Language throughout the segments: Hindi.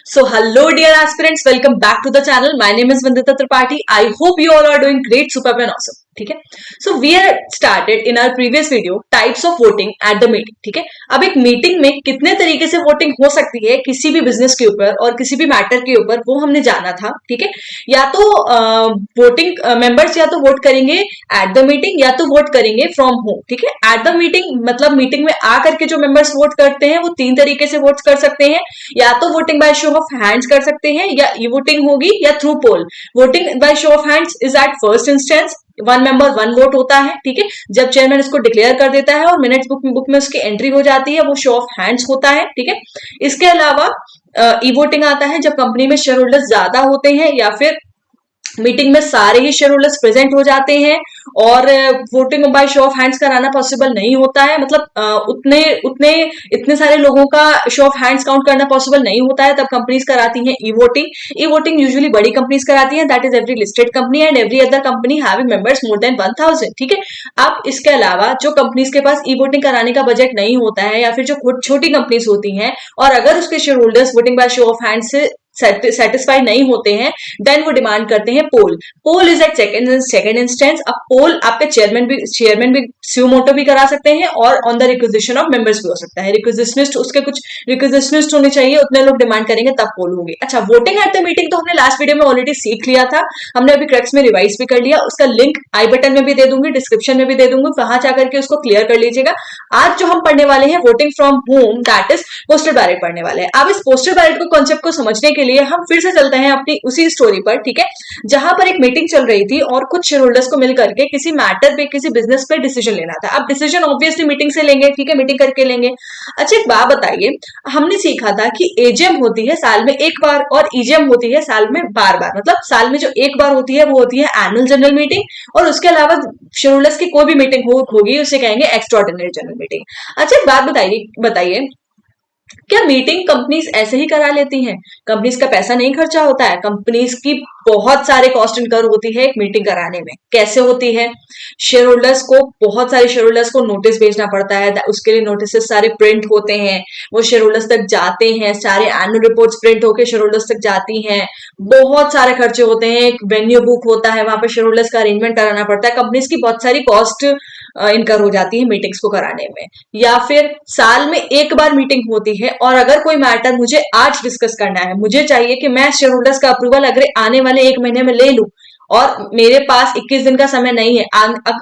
So, hello dear aspirants, welcome back to the channel. My name is Vandita Tripathi. I hope you all are doing great, superb and awesome. ठीक है. So we had started in our previous video types of voting at the meeting. ठीक है. अब एक मीटिंग में कितने तरीके से वोटिंग हो सकती है किसी भी बिजनेस के ऊपर और किसी भी मैटर के ऊपर, वो हमने जाना था. ठीक है. या तो वोटिंग मेंबर्स या तो वोट करेंगे एट द मीटिंग या तो वोट करेंगे फ्रॉम होम. ठीक है. एट द मीटिंग मतलब मीटिंग में आकर के जो मेंबर्स वोट करते हैं वो तीन तरीके से वोट कर सकते हैं. या तो voting by show of hands कर सकते हैं, या ई वोटिंग होगी, या through poll. Voting by show of hands is at first instance, one member one vote होता है. ठीक है. जब चेयरमैन इसको डिक्लेयर कर देता है और मिनट्स बुक में उसकी एंट्री हो जाती है, वो शो ऑफ हैंड्स होता है. ठीक है. इसके अलावा ई वोटिंग आता है जब कंपनी में शेयर होल्डर्स ज्यादा होते हैं या फिर मीटिंग में सारे ही शेयर होल्डर्स प्रेजेंट हो जाते हैं और voting by show of hands कराना पॉसिबल नहीं होता है. मतलब उतने उतने इतने सारे लोगों का शो ऑफ हैंड्स काउंट करना पॉसिबल नहीं होता है. तब कंपनीज कराती हैं e voting. E voting usually बड़ी कंपनीज कराती हैं, that is every listed company and every other company having members more than 1000. ठीक है. अब इसके अलावा जो कंपनीज के पास ई वोटिंग कराने का बजट नहीं होता है या फिर जो छोटी कंपनीज होती हैं और अगर उसके share holders voting by show of hands से सेटिस्फाइड नहीं होते हैं, देन वो डिमांड करते हैं poll. Poll is at second instance. अब पोल आपके चेयरमैन भी स्यूमोटो भी करा सकते हैं और on the requisition of members भी हो सकता है. रिक्विजिशनिस्ट उसके कुछ रिक्विजिशनिस्ट होने चाहिए, उतने लोग डिमांड करेंगे तब पोल होगी. अच्छा, वोटिंग एट द मीटिंग तो हमने लास्ट वीडियो में ऑलरेडी सीख लिया था, हमने अभी क्रैक्स में रिवाइज भी कर लिया. उसका लिंक आई बटन में भी दे दूंगी, डिस्क्रिप्शन में भी दे दूंगी, वहां जाकर के उसको क्लियर कर लीजिएगा. आज जो हम पढ़ने वाले हैं voting from home, that is postal ballot पढ़ने वाले हैं. अब इस पोस्टल बैलेट को कॉन्सेप्ट को समझने के लिए हम फिर से चलते हैं अपनी उसी स्टोरी पर. ठीक है. जहां पर एक मीटिंग चल रही थी और कुछ शेयर होल्डर्स को मिलकर के किसी मैटर पे, किसी बिजनेस पे डिसीजन लेना था. अब डिसीजन ऑब्वियसली मीटिंग से लेंगे. ठीक है. मीटिंग करके लेंगे. अच्छा, एक बात बताइए, हमने सीखा था कि एजीएम होती है साल में एक बार और ईजीएम होती है साल में बार बार. मतलब साल में जो एक बार होती है वो होती है एनुअल जनरल मीटिंग और उसके अलावा शेयर होल्डर्स की कोई भी मीटिंग होगी उसे कहेंगे एक्स्ट्राऑर्डिनरी जनरल मीटिंग. अच्छा, एक बात बताइए, क्या मीटिंग कंपनीज ऐसे ही करा लेती हैं? कंपनीज का पैसा नहीं खर्चा होता है? कंपनीज की बहुत सारे कॉस्ट इनकर होती है एक मीटिंग कराने में. कैसे होती है? शेयर होल्डर्स को, बहुत सारे शेयर होल्डर्स को नोटिस भेजना पड़ता है. उसके लिए नोटिस सारे प्रिंट होते हैं, वो शेयर होल्डर्स तक जाते हैं, सारे एनुअल रिपोर्ट्स प्रिंट होकर शेयर होल्डर्स तक जाती हैं. बहुत सारे खर्चे होते हैं. एक वेन्यू बुक होता है, वहां पर शेयर होल्डर्स का अरेंजमेंट कराना पड़ता है. कंपनीज की बहुत सारी कॉस्ट इनकर हो जाती है मीटिंग्स को कराने में. या फिर साल में एक बार मीटिंग होती है और अगर कोई मैटर मुझे आज डिस्कस करना है, मुझे चाहिए कि मैं शेयर होल्डर्स का अप्रूवल अगर आने वाले एक महीने में ले लूं और मेरे पास 21 दिन का समय नहीं है,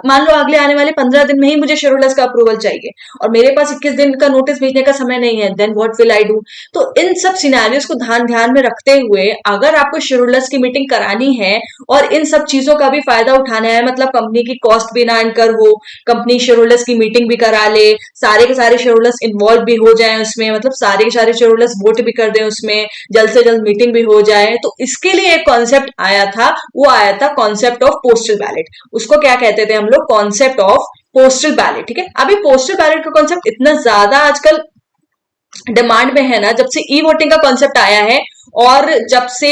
मान लो अगले आने वाले 15 दिन में ही मुझे शेयर होल्डर्स का अप्रूवल चाहिए और मेरे पास 21 दिन का नोटिस भेजने का समय नहीं है, then what will I do? तो इन सब सिनेरियोस को ध्यान में रखते हुए अगर आपको शेयर होल्डर्स की मीटिंग करानी है और इन सब चीजों का भी फायदा उठाना है, मतलब कंपनी की कॉस्ट भी ना इनकर हो, कंपनी शेयर होल्डर्स की मीटिंग भी करा ले, सारे के सारे शेयर होल्डर्स इन्वॉल्व भी हो जाए उसमें, मतलब सारे के सारे शेयर होल्डर्स वोट भी कर दें उसमें, जल्द से जल्द मीटिंग भी हो जाए, तो इसके लिए एक कॉन्सेप्ट आया था, वो आया था कॉन्सेप्ट ऑफ पोस्टल बैलेट. उसको क्या कहते थे हम लोग? Concept of postal ballot. ठीक है. अभी पोस्टल बैलेट का कॉन्सेप्ट इतना ज्यादा आजकल डिमांड में है ना, जब से ई वोटिंग का कॉन्सेप्ट आया है और जब से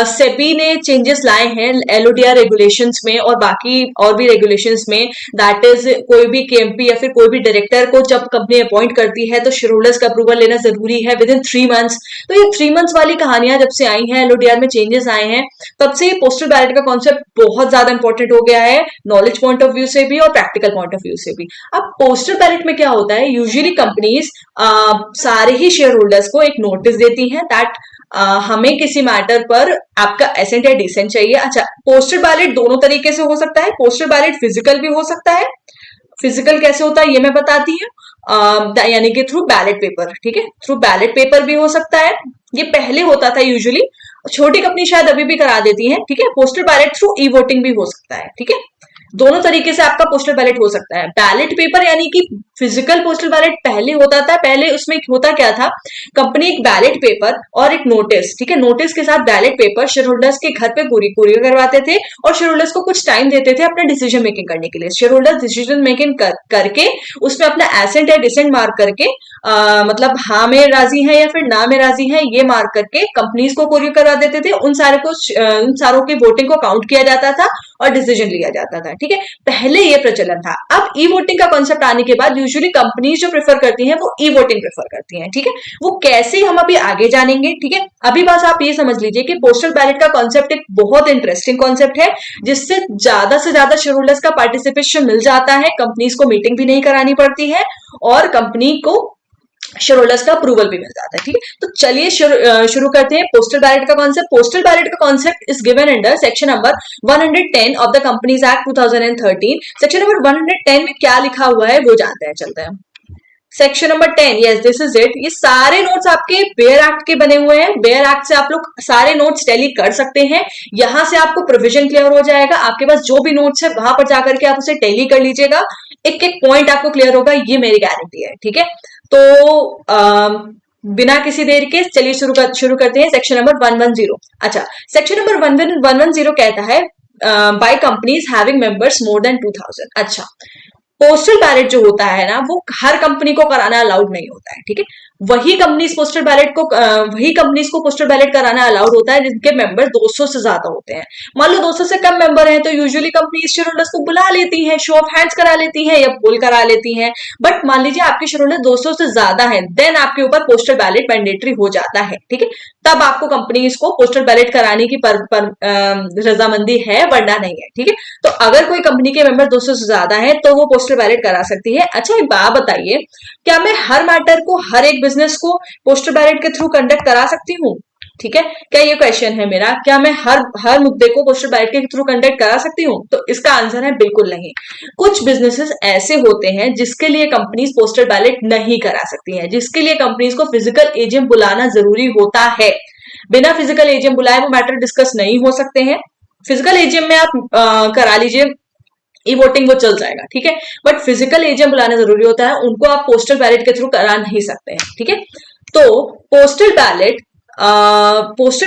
सेबी ने चेंजेस लाए हैं एलओडीआर रेगुलेशंस में और बाकी और भी रेगुलेशंस में, दैट इज कोई भी केएमपी या फिर कोई भी डायरेक्टर को जब कंपनी अपॉइंट करती है तो शेयर होल्डर्स का अप्रूवल लेना जरूरी है विद इन 3 मंथ्स. तो ये 3 मंथ्स वाली कहानियां जब से आई हैं, एलओडीआर में चेंजेस आए हैं, तब से पोस्टल बैलेट का कॉन्सेप्ट बहुत ज्यादा इंपॉर्टेंट हो गया है, नॉलेज पॉइंट ऑफ व्यू से भी और प्रैक्टिकल पॉइंट ऑफ व्यू से भी. अब पोस्टल बैलेट में क्या होता है, यूजुअली कंपनीज सारे ही शेयर होल्डर्स को एक नोटिस देती हैं दैट हमें किसी मैटर पर आपका एसेंट या डिसेंट चाहिए. अच्छा, पोस्टल बैलेट दोनों तरीके से हो सकता है. पोस्टल बैलेट फिजिकल भी हो सकता है. फिजिकल कैसे होता है ये मैं बताती हूँ, यानी कि थ्रू बैलेट पेपर. ठीक है. थ्रू बैलेट पेपर भी हो सकता है. ये पहले होता था यूजुअली, छोटी कंपनी शायद अभी भी करा देती है. ठीक है. Postal ballot through e voting भी हो सकता है. ठीक है. दोनों तरीके से आपका पोस्टल बैलेट हो सकता है. बैलेट पेपर यानी कि फिजिकल पोस्टल बैलेट पहले होता था. पहले उसमें होता क्या था, कंपनी एक बैलेट पेपर और एक नोटिस, ठीक है, नोटिस के साथ बैलेट पेपर शेयर होल्डर्स के घर पे कुरियर करवाते थे और शेयर होल्डर्स को कुछ टाइम देते थे अपना डिसीजन मेकिंग करने के लिए. शेयर होल्डर्स डिसीजन मेकिंग करके उसमें अपना एसेंट या डिसेंट मार्क करके मतलब हाँ में राजी है या फिर ना में राजी है ये मार्क करके कंपनीज को कुरियर करवा देते थे. उन सारों की वोटिंग को काउंट किया जाता था और डिसीजन लिया जाता था. ठीक है, पहले ये प्रचलन था। अब ई वोटिंग का कॉन्सेप्ट आने के बाद यूजुअली कंपनीज जो प्रेफर करती हैं वो ई वोटिंग प्रेफर करती हैं, ठीक है। वो कैसे हम अभी आगे जानेंगे, ठीक है। अभी बस आप ये समझ लीजिए कि पोस्टल बैलेट का कॉन्सेप्ट एक बहुत इंटरेस्टिंग कॉन्सेप्ट है, जिससे ज्यादा से ज्यादा शेयर होल्डर्स का पार्टिसिपेशन मिल जाता है, कंपनीज को मीटिंग भी नहीं करानी पड़ती है और कंपनी को शेयर होल्डर्स का अप्रूवल भी मिल जाता है, ठीक है। तो चलिए शुरू करते हैं पोस्टल बैलेट का कॉन्सेप्ट। पोस्टल बैलेट का concept is given under section number 110 of the companies act 2013। Section number 110 में क्या लिखा हुआ है वो जानते हैं, चलते हैं। Section number 10, yes this is it. ये सारे नोट्स आपके बेयर एक्ट के बने हुए हैं। बेयर एक्ट से आप लोग सारे नोट्स टैली कर सकते हैं। यहां से आपको प्रोविजन क्लियर हो जाएगा। आपके पास जो भी नोट्स है वहां पर जाकर के आप उसे टैली कर लीजिएगा, एक एक पॉइंट आपको क्लियर होगा, ये मेरी गारंटी है, ठीक है। तो बिना किसी देर के चलिए शुरू करते हैं सेक्शन नंबर 110। अच्छा, सेक्शन नंबर 110 कहता है by companies having members more than 2000। अच्छा, पोस्टल बैलेट जो होता है ना वो हर कंपनी को कराना अलाउड नहीं होता है, ठीक है। वही कंपनीज को पोस्टल बैलेट कराना अलाउड होता है जिनके मेंबर 200 से ज्यादा होते हैं। मान लो 200 से कम मेंबर हैं तो यूजुअली कंपनीज शेयर होल्डर्स को बुला लेती हैं, शो ऑफ हैंड्स करा लेती हैं या पोल करा लेती हैं। बट मान लीजिए आपके शेयर होल्डर 200 से ज्यादा है, देन आपके ऊपर पोस्टल बैलेट मैंडेटरी हो जाता है, ठीक है। तब आपको कंपनीज को पोस्टल बैलेट कराने की रजामंदी है, वरना नहीं है, ठीक है। तो अगर कोई कंपनी के मेंबर 200 से ज्यादा है तो वो पोस्टल बैलेट करा सकती है। अच्छा, एक बात बताइए, क्या मैं हर मैटर को, हर एक बिजनेस को पोस्टल बैलेट के थ्रू कंडक्ट करा सकती हूँ? ठीक है, क्या ये क्वेश्चन है मेरा, क्या मैं हर मुद्दे को पोस्टल बैलेट के थ्रू कंडक्ट करा सकती हूँ? तो इसका आंसर है बिल्कुल नहीं। कुछ बिजनेसेस ऐसे होते हैं जिसके लिए कंपनीज पोस्टल बैलेट नहीं करा सकती हैं, जिसके लिए कंपनीज को फिजिकल एजीएम बुलाना जरूरी होता है। बिना फिजिकल एजीएम बुलाए वो मैटर डिस्कस नहीं हो सकते हैं। फिजिकल एजीएम में आप करा लीजिए, ई वोटिंग वो चल जाएगा, ठीक है। बट फिजिकल एजीएम बुलाना जरूरी होता है, उनको आप पोस्टल बैलेट के थ्रू करा नहीं सकते हैं, ठीक है। तो पोस्टल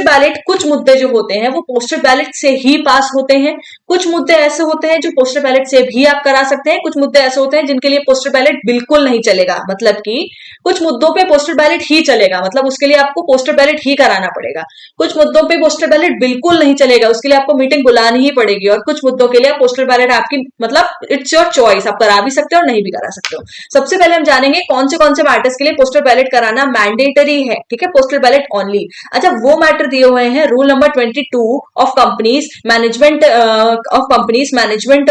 बैलेट कुछ मुद्दे जो होते हैं वो पोस्टल बैलेट से ही पास होते हैं। कुछ मुद्दे ऐसे होते हैं जो पोस्टल बैलेट से भी आप करा सकते हैं। कुछ मुद्दे ऐसे होते हैं जिनके लिए पोस्टल बैलेट बिल्कुल नहीं चलेगा, मतलब कि कुछ मुद्दों पे पोस्टल बैलेट ही चलेगा, मतलब उसके लिए आपको पोस्टल बैलेट ही कराना पड़ेगा। कुछ मुद्दों पे पोस्टल बैलेट बिल्कुल नहीं चलेगा, उसके लिए आपको मीटिंग बुलानी ही पड़ेगी। और कुछ मुद्दों के लिए पोस्टल बैलेट आपकी, मतलब इट्स योर चॉइस, आप करा भी सकते हो और नहीं भी करा सकते हो। सबसे पहले हम जानेंगे कौन से मैटर्स के लिए पोस्टल बैलेट कराना मैंडेटरी है, ठीक है, पोस्टल बैलेट ओनली। अच्छा, वो मैटर दिए हुए हैं rule number 22 of companies management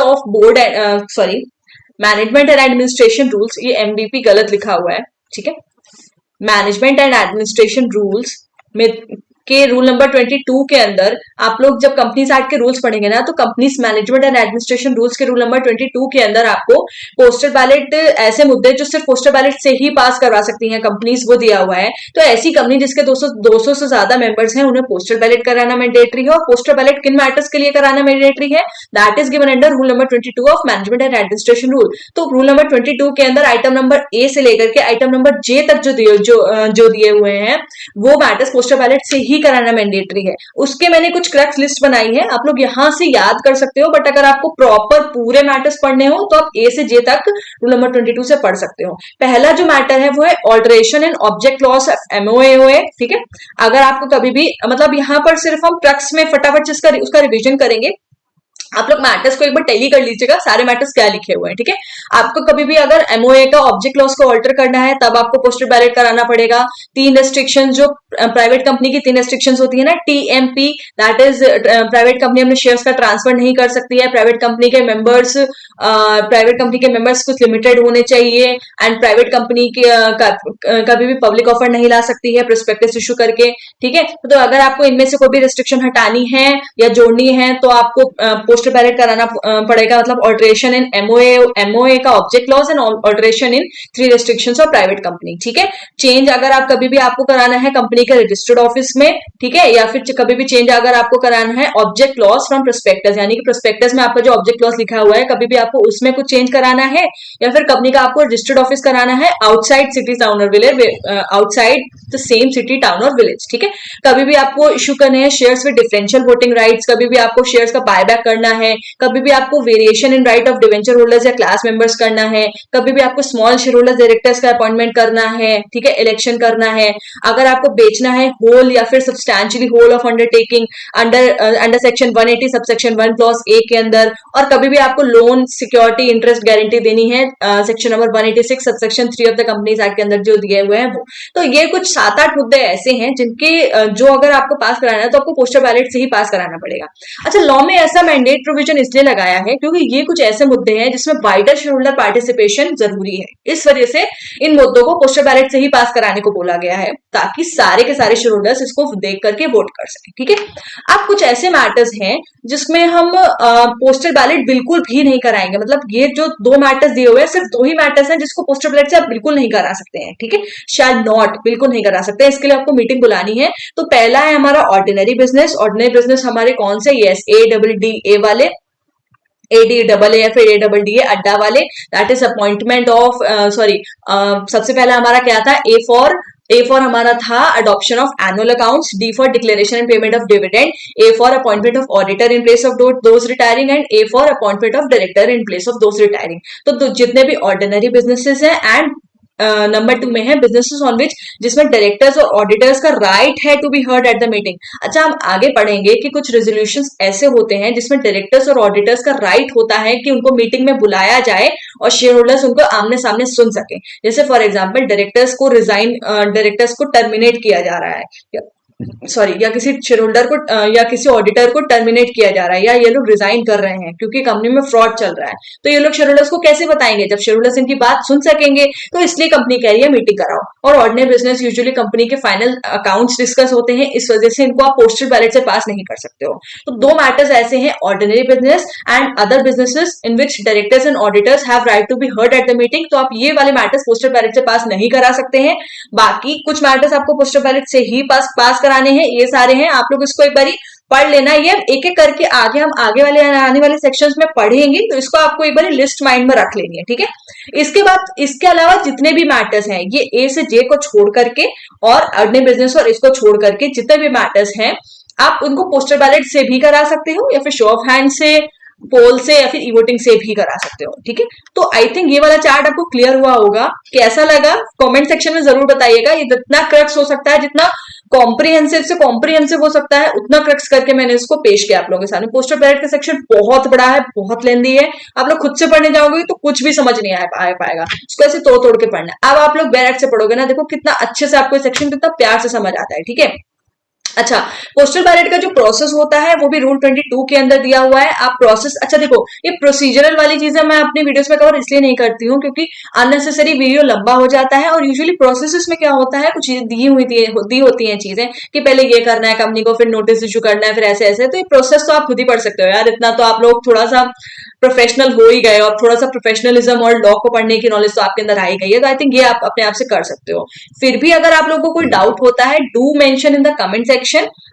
of board, sorry, management and administration rules. ये एमबीपी गलत लिखा हुआ है, ठीक है। मैनेजमेंट एंड एडमिनिस्ट्रेशन रूल्स में के रूल नंबर 22 के अंदर आप लोग जब कंपनीज एक्ट के रूल्स पढ़ेंगे ना, तो companies management and administration rules के रूल नंबर 22 के अंदर आपको पोस्टल बैलेट, ऐसे मुद्दे जो सिर्फ पोस्टल बैलेट से ही पास करवा सकती हैं कंपनीज, वो दिया हुआ है। तो ऐसी कंपनी जिसके 200 से ज्यादा मेंबर्स हैं उन्हें पोस्टल बैलेट कराना मैंडेटरी है। और पोस्टल बैलेट किन मैटर्स के लिए कराना मैंडेटरी है, that is given under rule number 22 of management and administration rule. तो रूल नंबर 22 के अंदर आइटम नंबर ए से लेकर के आइटम नंबर जे तक जो दिए हुए हैं वो मैटर्स पोस्टल बैलेट से ही कराना मैंडेटरी है। उसके मैंने कुछ क्रक्स लिस्ट बनाई है, आप लोग यहां से याद कर सकते हो, बट अगर आपको प्रॉपर पूरे मैटर्स पढ़ने हो तो आप ए से जे तक रूल नंबर 22 से पढ़ सकते हो। पहला जो मैटर है वो है alteration and object loss MOA, ठीक है। अगर आपको कभी भी, मतलब यहां पर सिर्फ हम क्रक्स में फटाफट उसका रिवीजन करेंगे। आप लोग मैटर्स को एक बार टैली कर लीजिएगा, सारे मैटर्स क्या लिखे हुए हैं, ठीक है। आपको कभी भी अगर एमओए का ऑब्जेक्ट लॉस को ऑल्टर करना है तब आपको पोस्टल बैलेट कराना पड़ेगा। 3 रेस्ट्रिक्शन, जो प्राइवेट कंपनी की 3 रेस्ट्रिक्शंस होती है ना, TMP, that is private company अपने शेयर्स का ट्रांसफर नहीं कर सकती है। प्राइवेट कंपनी के मेंबर्स कुछ लिमिटेड होने चाहिए। एंड प्राइवेट कंपनी कभी भी पब्लिक ऑफर नहीं ला सकती है प्रोस्पेक्टस इशू करके, ठीक है। तो अगर आपको इनमें से कोई भी रेस्ट्रिक्शन हटानी है या जोड़नी है तो आपको पोस्टल बैलेट कराना पड़ेगा, मतलब ऑल्टरेशन इन एमओए का object loss and alteration in 3 restrictions of private company, ठीक है। चेंज अगर आप कभी भी आपको कराना है कंपनी के रजिस्टर्ड ऑफिस में, ठीक है, या फिर कभी भी चेंज अगर आपको कराना है ऑब्जेक्ट लॉस फ्रॉम प्रोस्पेक्टस, यानी कि प्रोस्पेक्टस में आपका जो ऑब्जेक्ट लॉस लिखा हुआ है कभी भी आपको उसमें कुछ चेंज कराना है, या फिर कंपनी का आपको रजिस्टर्ड ऑफिस कराना है outside city town, outside the same city, town और विलेज, ठीक है। कभी भी आपको इश्यू करने हैं shares with differential voting rights, कभी भी आपको शेयर्स का बायबैक करना है, कभी भी आपको variation in right of debenture holders या क्लास मेंबर्स करना है, कभी भी आपको स्मॉल शेयर होल्डर डायरेक्टर्स का अपॉइंटमेंट करना है, ठीक है, इलेक्शन करना है, अगर आपको बेचना है होल या फिर substantially whole of undertaking under section 180 subsection 1 clause A के अंदर, और कभी भी आपको लोन सिक्योरिटी इंटरेस्ट गारंटी देनी है section number 186 subsection 3 of the companies act के अंदर जो दिए हुए हैं वो। तो ये कुछ 7-8 मुद्दे ऐसे हैं जिनके जो अगर आपको पास कराना है तो आपको पोस्टल बैलेट से ही पास कराना पड़ेगा। अच्छा, लॉ में ऐसा मैंडेट प्रोविजन इसलिए लगाया है क्योंकि ये कुछ ऐसे मुद्दे हैं जिसमें वाइडर शेयर होल्डर पार्टिसिपेशन जरूरी है, इस वजह से इन मुद्दों को पोस्टल बैलेट से ही पास कराने को बोला गया है ताकि सारे के सारे शेयर होल्डर्स इसको देख करके वोट कर सकें, ठीक है। अब कुछ ऐसे मैटर्स हैं जिसमें हम पोस्टल बैलेट बिल्कुल भी नहीं कराएंगे, मतलब ये जो 2 मैटर्स दिए हुए हैं सिर्फ 2 ही मैटर्स हैं जिसको पोस्टल बैलेट से आप बिल्कुल नहीं करा सकते हैं, ठीक है, शैल नॉट, बिल्कुल नहीं करा सकते। इसके लिए आपको मीटिंग बुलानी है। तो पहला है हमारा ऑर्डिनरी बिजनेस। ऑर्डिनरी बिजनेस हमारे कौन से, यस, ADDA वाले, ADAA या फिर ADDA अड्डा वाले, दैट इज अपॉइंटमेंट ऑफ सबसे पहला हमारा क्या था, ए फॉर हमारा था adoption of annual accounts, D for declaration and payment of dividend, A for appointment of auditor in place of those retiring and A for appointment of director in place of those retiring. तो जितने भी ऑर्डिनरी बिजनेसेस हैं एंड नंबर 2 में है बिजनेसेस ऑन विच, जिसमें डायरेक्टर्स और ऑडिटर्स का राइट है to be heard at the meeting. अच्छा, हम आगे पढ़ेंगे कि कुछ रेजोल्यूशंस ऐसे होते हैं जिसमें डायरेक्टर्स और ऑडिटर्स का राइट होता है कि उनको मीटिंग में बुलाया जाए और शेयर होल्डर्स उनको आमने सामने सुन सके। जैसे फॉर एग्जाम्पल डायरेक्टर्स को टर्मिनेट किया जा रहा है, या किसी शेयर होल्डर को या किसी ऑडिटर को टर्मिनेट किया जा रहा है, या ये लोग रिजाइन कर रहे हैं क्योंकि कंपनी में फ्रॉड चल रहा है, तो ये लोग शेयर होल्डर्स को कैसे बताएंगे जब शेयर होल्डर्स इनकी बात सुन सकेंगे। तो इसलिए कंपनी कह रही है मीटिंग कराओ। और ऑर्डिनरी बिजनेस यूजुअली कंपनी के फाइनल अकाउंट्स डिस्कस होते हैं, इस वजह से इनको आप पोस्टल बैलेट से पास नहीं कर सकते हो। तो 2 मैटर्स ऐसे हैं, ordinary business and other businesses in which directors and auditors have right to be heard at the meeting. तो आप ये वाले मैटर्स पोस्टल बैलेट से पास नहीं करा सकते हैं। बाकी कुछ मैटर्स आपको पोस्टल बैलेट से ही पास कराने हैं, ये सारे हैं। आप लोग इसको एक बारी पढ़ लेना, ये एक एक करके आगे हम आने वाले सेक्शंस में पढ़ेंगे, तो इसको आपको एक बार लिस्ट माइंड में रख लेनी है, ठीक है। इसके अलावा जितने भी मैटर्स हैं, ये A से J को छोड़ करके और ऑर्डिनरी बिजनेस और इसको छोड़ करके जितने भी मैटर्स हैं आप उनको पोस्टल बैलेट से भी करा सकते हो या फिर शो ऑफ हैंड से, पोल से या फिर ई वोटिंग से भी करा सकते हो, ठीक है। तो आई थिंक ये वाला चार्ट आपको क्लियर हुआ होगा। कैसा लगा कमेंट सेक्शन में जरूर बताइएगा। ये जितना क्रक्स हो सकता है, जितना कॉम्प्रिहेंसिव से कॉम्प्रिहेंसिव हो सकता है, उतना क्रक्स करके मैंने इसको पेश किया आप लोगों के सामने। पोस्टल बैलेट का सेक्शन बहुत बड़ा है, बहुत लेंदी है, आप लोग खुद से पढ़ने जाओगे तो कुछ भी समझ नहीं आ पाएगा, इसको ऐसे तोड़ के पढ़ना है। अब आप लोग बैलेट से पढ़ोगे ना, देखो कितना अच्छे से आपको सेक्शन कितना प्यार से समझ आता है, ठीक है। अच्छा, पोस्टल बैलेट का जो प्रोसेस होता है वो भी रूल 22 के अंदर दिया हुआ है। आप प्रोसेस, अच्छा देखो, ये प्रोसीजरल वाली चीजें मैं अपने वीडियोस में कवर इसलिए नहीं करती हूँ क्योंकि अननेसेसरी वीडियो लंबा हो जाता है। और यूजुअली प्रोसेसेस में क्या होता है, कुछ दी होती हैं चीजें कि पहले ये करना है कंपनी को, फिर नोटिस इशू करना है, फिर ऐसे ऐसे। तो ये प्रोसेस तो आप खुद ही पढ़ सकते हो यार, इतना तो आप लोग थोड़ा सा प्रोफेशनल हो ही गए और थोड़ा सा प्रोफेशनलिज्म और लॉ को पढ़ने की नॉलेज तो आपके अंदर आ ही गई है। तो आई थिंक ये आप अपने आप से कर सकते हो। फिर भी अगर आप लोगों को कोई डाउट होता है, do mention in the comment section,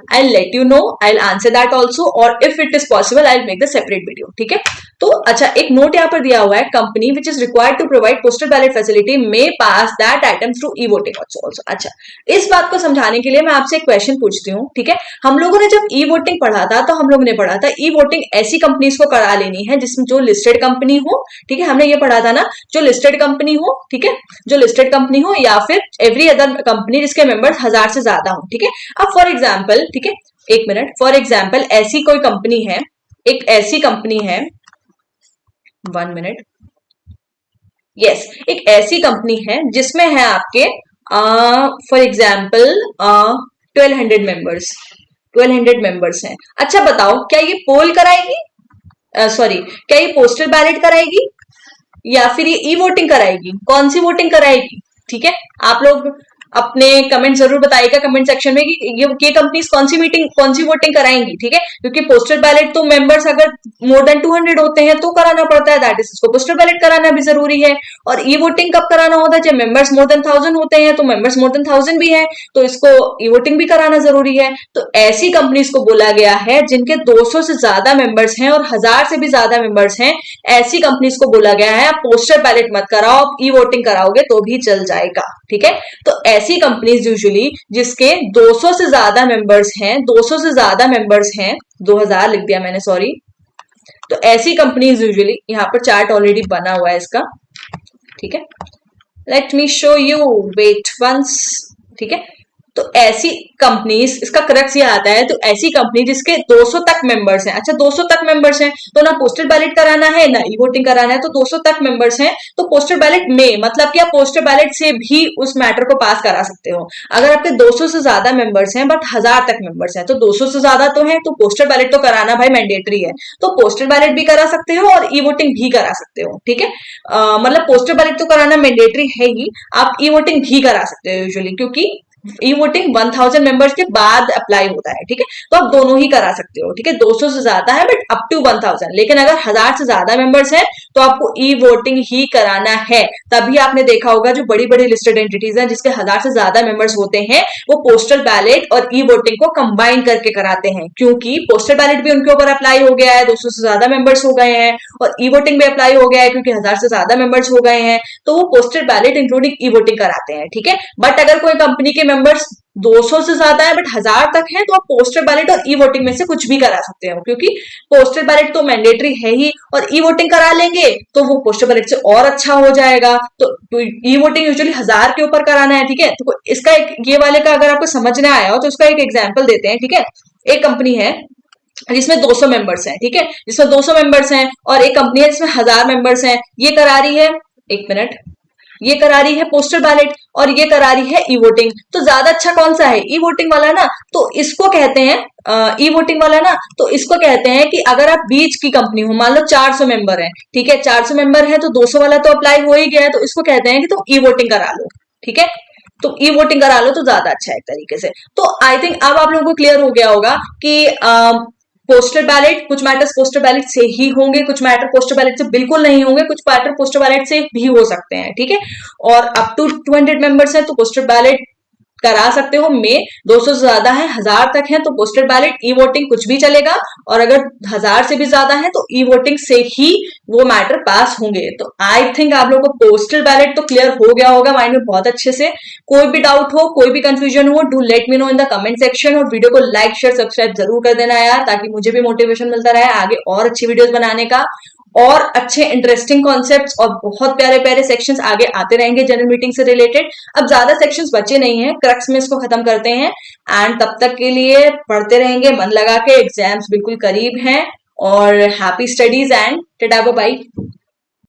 I'll let you know, I'll answer that also, और if it is possible I'll make the separate video, ठीक है। तो अच्छा, एक नोट यहाँ पर दिया हुआ है, company which is required to provide postal ballot facility may pass that item through e-voting also। अच्छा, इस बात को समझाने के लिए मैं आपसे एक क्वेश्चन पूछती हूँ, ठीक है। हम लोगों ने जब e-voting पढ़ा था तो हम लोगों ने पढ़ा था e-voting ऐसी कंपनीज को करा लेनी है जिसमें जो लिस्टेड कंपनी हो, ठीक है, हमने ये पढ़ा था ना, जो लिस्टेड कंपनी हो, ठीक है, जो लिस्टेड कंपनी हो या फिर एवरी अदर कंपनी जिसके मेंबर्स 1000 से ज्यादा हो, ठीक है। अब फॉर एग्जाम्पल, ठीक है, एक मिनट, फॉर एग्जाम्पल ऐसी कोई कंपनी है, एक ऐसी कंपनी है, 1 मिनट, यस, एक ऐसी कंपनी है जिसमें है आपके फॉर एग्जाम्पल 1200 मेंबर्स हैं। अच्छा बताओ, क्या ये पोल कराएगी, क्या ये पोस्टल बैलेट कराएगी या फिर ये ई वोटिंग कराएगी? कौन सी वोटिंग कराएगी? ठीक है, आप लोग अपने कमेंट जरूर बताइएगा कमेंट सेक्शन में कि ये कंपनीज कौन सी वोटिंग कराएंगी, ठीक है। क्योंकि पोस्टल बैलेट तो मेंबर्स अगर मोर देन 200 होते हैं तो कराना पड़ता है, दैट इज इसको पोस्टल बैलेट कराना भी जरूरी है। और ई वोटिंग कब कराना होता है? जब मेंबर्स मोर देन 1000 होते हैं, तो मेंबर्स मोर देन 1000 भी है तो इसको ई वोटिंग भी कराना जरूरी है। तो ऐसी कंपनीज को बोला गया है जिनके 200 से ज्यादा मेंबर्स हैं और 1000 से भी ज्यादा मेंबर्स हैं, ऐसी कंपनीज को बोला गया है आप पोस्टल बैलेट मत कराओ, आप ई वोटिंग कराओगे तो भी चल जाएगा, ठीक है। तो ऐसी कंपनीज यूजुअली जिसके 200 से ज्यादा मेंबर्स हैं, 200 से ज्यादा मेंबर्स हैं, 2000 लिख दिया मैंने, सॉरी। तो ऐसी कंपनीज यूजुअली, यहाँ पर चार्ट ऑलरेडी बना हुआ है इसका, ठीक है, let me show you, wait once, ठीक है। तो ऐसी कंपनीज, इसका क्रक्स ये आता है, तो ऐसी कंपनी जिसके 200 तक मेंबर्स हैं, अच्छा 200 तक मेंबर्स हैं तो ना पोस्टल बैलेट कराना है ना ई वोटिंग कराना है, तो 200 तक मेंबर्स हैं तो पोस्टल बैलेट में, मतलब कि आप पोस्टल बैलेट से भी उस मैटर को पास करा सकते हो। अगर आपके 200 से ज्यादा मेंबर्स हैं बट 1000 तक मेंबर्स हैं, तो 200 से ज्यादा तो है तो पोस्टल बैलेट तो कराना भाई मैंडेटरी है, तो पोस्टल बैलेट भी करा सकते हो और ई वोटिंग भी करा सकते हो, ठीक है। मतलब पोस्टल बैलेट तो कराना मैंडेटरी है ही, आप ई वोटिंग भी करा सकते हो यूजुअली, क्योंकि ई वोटिंग 1000 मेंबर्स के बाद अप्लाई होता है, ठीक है। तो आप दोनों ही करा सकते हो, ठीक है। 200 से ज्यादा है बट अप टू 1000, लेकिन अगर 1000 से ज्यादा मेंबर्स हैं तो आपको ई वोटिंग ही कराना है। तभी आपने देखा होगा जो बड़ी बड़ी लिस्टेड एंटिटीज हैं जिसके 1000 से ज्यादा मेंबर्स होते हैं, वो पोस्टल बैलेट और ई वोटिंग को कंबाइन करके कराते हैं, क्योंकि पोस्टल बैलेट भी उनके ऊपर अप्लाई हो गया है, 200 से ज्यादा मेंबर्स हो गए हैं, और ई वोटिंग भी अप्लाई हो गया है क्योंकि 1000 से ज्यादा मेंबर्स हो गए हैं, तो वो postal ballot including e voting कराते हैं, ठीक है। बट अगर कोई कंपनी के मेंबर्स 200 से ज्यादा है बट 1000 तक है, तो आप पोस्टल बैलेट और ई वोटिंग में से कुछ भी करा सकते हो, क्योंकि पोस्टल बैलेट तो मैंडेटरी है ही, और ई वोटिंग करा लेंगे तो वो पोस्टल बैलेट से और अच्छा हो जाएगा। तो ई वोटिंग यूजुअली 1000 के ऊपर कराना है, ठीक है। तो इसका एक, ये वाले का अगर आपको समझ ना आया हो तो इसका एक एग्जाम्पल देते हैं, ठीक है। एक कंपनी है जिसमें 200 मेंबर्स हैं, ठीक है, जिसमें 200 मेंबर्स हैं, और एक कंपनी है जिसमें 1000 मेंबर्स हैं, ये करा रही है, एक मिनट, ये करा रही है पोस्टल बैलेट और ये करा रही है ई वोटिंग। तो ज्यादा अच्छा कौन सा है? ई वोटिंग वाला ना। तो इसको कहते हैं ई वोटिंग वाला ना, तो इसको कहते हैं कि अगर आप बीच की कंपनी हो, मान लो 400 मेंबर है, ठीक है, 400 मेंबर है तो 200 वाला तो अप्लाई हो ही गया है, तो इसको कहते हैं कि तुम ई वोटिंग करा लो, ठीक है। तो ई वोटिंग करा लो तो ज्यादा अच्छा है एक तरीके से। तो आई थिंक अब आप लोगों को क्लियर हो गया होगा कि पोस्टल बैलेट, कुछ मैटर्स पोस्टल बैलेट से ही होंगे, कुछ मैटर पोस्टल बैलेट से बिल्कुल नहीं होंगे, कुछ मैटर पोस्टल बैलेट से भी हो सकते हैं, ठीक है। और अप टू 200 मेंबर्स है तो पोस्टल बैलेट करा सकते हो, में 200 से ज्यादा है, 1000 तक है तो पोस्टल बैलेट, ई वोटिंग कुछ भी चलेगा, और अगर 1000 से भी ज्यादा है तो ई वोटिंग से ही वो मैटर पास होंगे। तो आई थिंक आप लोगों को पोस्टल बैलेट तो क्लियर हो गया होगा माइंड में बहुत अच्छे से। कोई भी डाउट हो, कोई भी कंफ्यूजन हो, do let me know in the comment section, और वीडियो को लाइक शेयर सब्सक्राइब जरूर कर देना यार, ताकि मुझे भी मोटिवेशन मिलता रहे आगे और अच्छी वीडियोस बनाने का, और अच्छे इंटरेस्टिंग कॉन्सेप्ट्स और बहुत प्यारे प्यारे सेक्शंस आगे आते रहेंगे जनरल मीटिंग से रिलेटेड। अब ज्यादा सेक्शंस बचे नहीं हैं, क्रक्स में इसको खत्म करते हैं, एंड तब तक के लिए पढ़ते रहेंगे मन लगा के, एग्जाम्स बिल्कुल करीब हैं, और happy studies and tata bye.